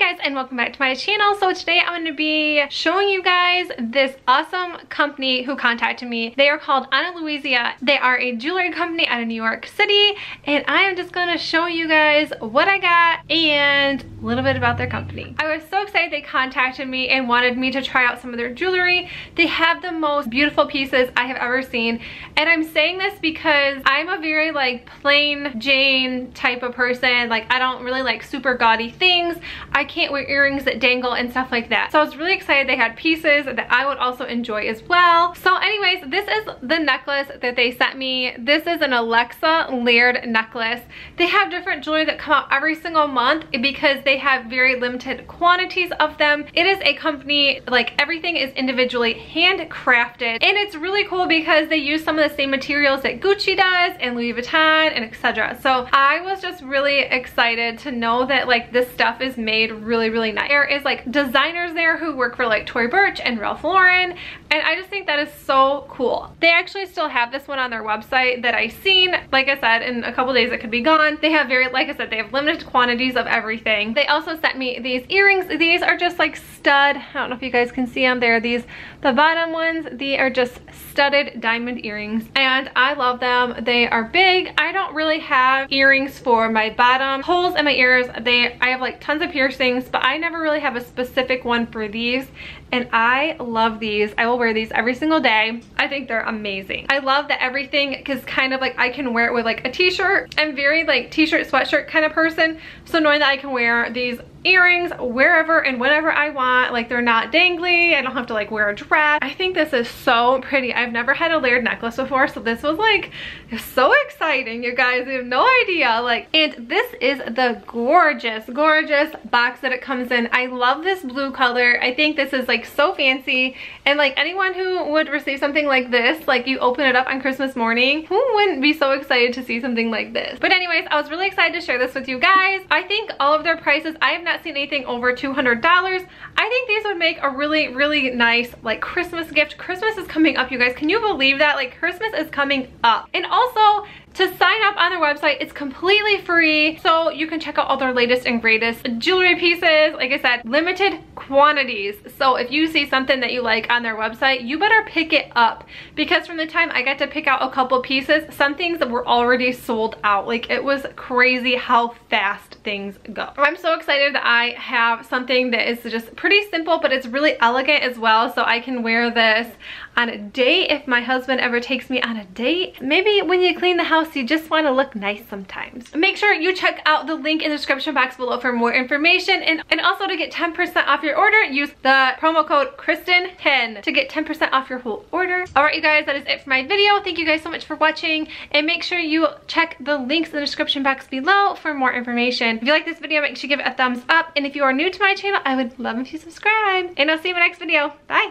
guys, and welcome back to my channel. So today I'm going to be showing you guys this awesome company who contacted me. They are called Ana Luisa. They are a jewelry company out of New York City, and I am just going to show you guys what I got and a little bit about their company. I was so excited they contacted me and wanted me to try out some of their jewelry. They have the most beautiful pieces I have ever seen, and I'm saying this because I'm a very like plain Jane type of person. Like, I don't really like super gaudy things. I can't wear earrings that dangle and stuff like that. So I was really excited they had pieces that I would also enjoy as well. So anyways, this is the necklace that they sent me. This is an Alexa layered necklace. They have different jewelry that come out every single month because they have very limited quantities of them. It is a company, like everything is individually handcrafted, and it's really cool because they use some of the same materials that Gucci does and Louis Vuitton and etc. So I was just really excited to know that like this stuff is made really nice. There is like designers there who work for like Tory Burch and Ralph Lauren, and I just think that is so cool. They actually still have this one on their website that I seen. Like I said, in a couple days it could be gone. They have like I said, they have limited quantities of everything. They also sent me these earrings. These are just like stud. I don't know if you guys can see them. They're the bottom ones. They are just studded diamond earrings, and I love them. They are big. I don't really have earrings for my bottom holes in my ears. I have like tons of piercings, but I never really have a specific one for these, and I love these. I will wear these every single day. I think they're amazing. I love that everything is kind of like I can wear it with like a t-shirt. I'm very like t-shirt sweatshirt kind of person, so knowing that I can wear these earrings wherever and whenever I want, like they're not dangly, I don't have to like wear a dress. I think this is so pretty. I've never had a layered necklace before, so this was like so exciting, you guys. You have no idea. Like, and this is the gorgeous box that it comes in. I love this blue color. I think this is like so fancy, and like anyone who would receive something like this, like you open it up on Christmas morning, who wouldn't be so excited to see something like this? But anyways, I was really excited to share this with you guys. I think all of their prices, I have not seen anything over $200. I think these would make a really nice like Christmas gift. Christmas is coming up, you guys. Can you believe that? Like, Christmas is coming up. And also, to sign up on their website, it's completely free, so you can check out all their latest and greatest jewelry pieces. Like I said, limited quantities. So if you see something that you like on their website, you better pick it up, because from the time I got to pick out a couple pieces, some things were already sold out. Like, it was crazy how fast things go. I'm so excited that I have something that is just pretty simple, but it's really elegant as well, so I can wear this on a date if my husband ever takes me on a date. Maybe when you clean the house, you just want to look nice sometimes. Make sure you check out the link in the description box below for more information, and also to get 10% off your order, use the promo code Kristen10 to get 10% off your whole order. Alright, you guys, that is it for my video. Thank you guys so much for watching, and make sure you check the links in the description box below for more information. If you like this video, make sure you give it a thumbs up, and if you are new to my channel, I would love if you subscribe, and I'll see you in my next video. Bye!